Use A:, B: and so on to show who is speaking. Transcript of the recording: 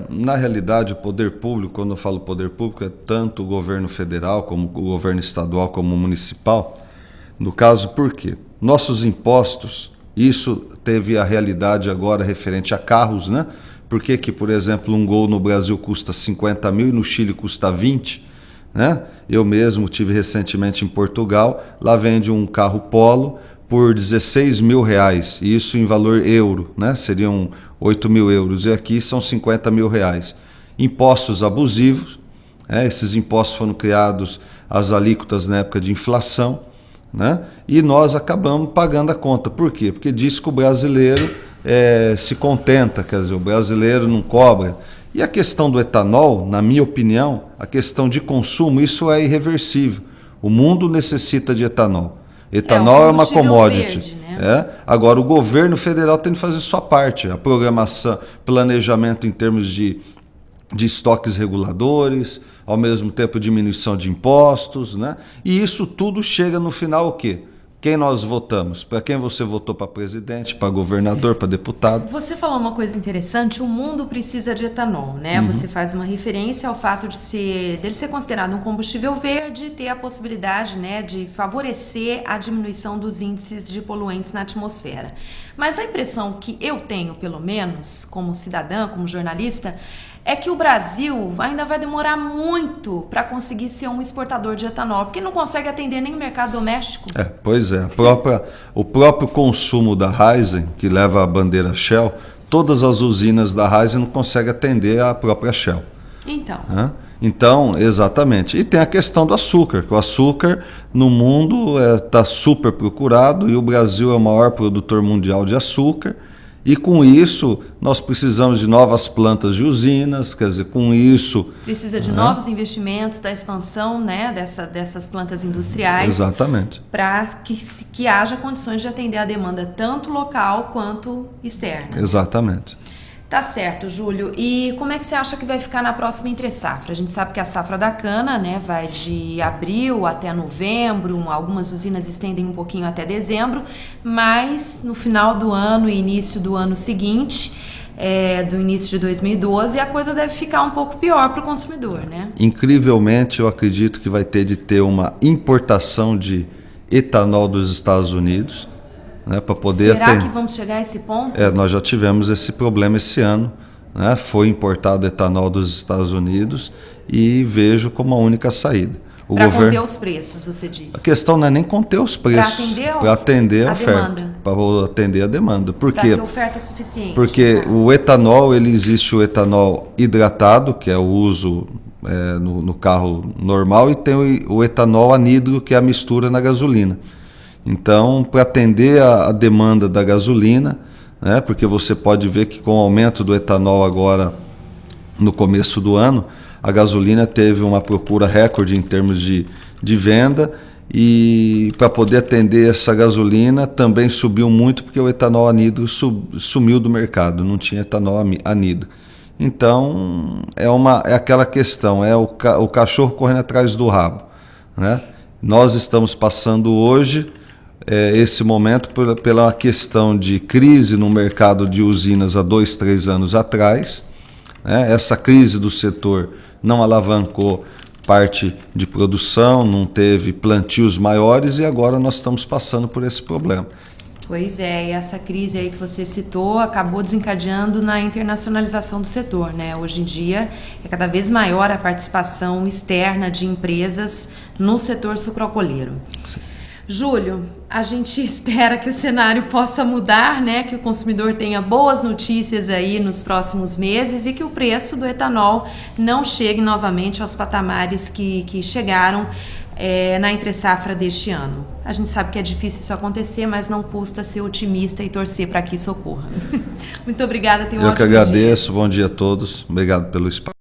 A: Na realidade, o poder público, quando eu falo poder público, é tanto o governo federal, como o governo estadual, como o municipal. No caso, por quê? Nossos impostos, isso teve a realidade agora referente a carros, né? Por que que, por exemplo, um Gol no Brasil custa 50 mil e no Chile custa 20? Né? Eu mesmo tive recentemente em Portugal, lá vende um carro Polo por 16 mil reais, isso em valor euro, né? Seriam 8 mil euros, e aqui são 50 mil reais. Impostos abusivos, esses impostos foram criados, as alíquotas na época de inflação, né? E nós acabamos pagando a conta. Por quê? Porque diz que o brasileiro se contenta, quer dizer, o brasileiro não cobra. E a questão do etanol, na minha opinião, a questão de consumo, isso é irreversível. O mundo necessita de etanol. Etanol é uma commodity.
B: Verde, né?
A: Agora, o governo federal tem que fazer sua parte. A programação, planejamento em termos de estoques reguladores, ao mesmo tempo diminuição de impostos, né? E isso tudo chega no final o quê? Quem nós votamos? Para quem você votou? Para presidente, para governador, para deputado?
B: Você falou uma coisa interessante, o mundo precisa de etanol, né? Você faz uma referência ao fato dele ser considerado um combustível verde e ter a possibilidade, né, de favorecer a diminuição dos índices de poluentes na atmosfera. Mas a impressão que eu tenho, pelo menos, como cidadã, como jornalista, é que o Brasil ainda vai demorar muito para conseguir ser um exportador de etanol, porque não consegue atender nem o mercado doméstico.
A: Pois é. O próprio consumo da Raízen, que leva a bandeira Shell, todas as usinas da Raízen não conseguem atender a própria Shell. Então, exatamente. E tem a questão do açúcar, que o açúcar no mundo está super procurado e o Brasil é o maior produtor mundial de açúcar. E com isso, nós precisamos de novas plantas de usinas, quer dizer, com isso...
B: Precisa de novos investimentos, da expansão, né, dessas plantas industriais.
A: Exatamente.
B: Para que haja condições de atender a demanda tanto local quanto externa.
A: Exatamente.
B: Tá certo, Júlio. E como é que você acha que vai ficar na próxima entre-safra? A gente sabe que a safra da cana, né, vai de abril até novembro, algumas usinas estendem um pouquinho até dezembro, mas no final do ano e início do ano seguinte, do início de 2012, a coisa deve ficar um pouco pior para o consumidor, né?
A: Incrivelmente, eu acredito que vai ter de ter uma importação de etanol dos Estados Unidos, né, para poder
B: Será que vamos chegar a esse ponto?
A: Nós já tivemos esse problema esse ano, né? Foi importado etanol dos Estados Unidos e vejo como a única saída.
B: Para conter os preços, você diz?
A: A questão não é nem conter os preços, para atender a oferta, para atender a demanda. Por quê?
B: Para ter oferta suficiente.
A: Porque o etanol, existe o etanol hidratado, que é o uso no carro normal, e tem o etanol anidro, que é a mistura na gasolina. Então, para atender a demanda da gasolina, né, porque você pode ver que com o aumento do etanol agora no começo do ano, a gasolina teve uma procura recorde em termos de venda, e para poder atender essa gasolina também subiu muito porque o etanol anidro sumiu do mercado, não tinha etanol anidro. Então, é aquela questão, o cachorro correndo atrás do rabo, né? Nós estamos passando hoje esse momento pela questão de crise no mercado de usinas há 2, 3 anos atrás, né? Essa crise do setor não alavancou parte de produção, não teve plantios maiores e agora nós estamos passando por esse problema.
B: Pois é, e essa crise aí que você citou acabou desencadeando na internacionalização do setor, né? Hoje em dia é cada vez maior a participação externa de empresas no setor sucroalcooleiro. Sim. Júlio, a gente espera que o cenário possa mudar, né? Que o consumidor tenha boas notícias aí nos próximos meses e que o preço do etanol não chegue novamente aos patamares que chegaram na entre-safra deste ano. A gente sabe que é difícil isso acontecer, mas não custa ser otimista e torcer para que isso ocorra. Muito obrigada, tenha um ótimo dia.
A: Eu que agradeço, bom dia a todos, obrigado pelo espaço.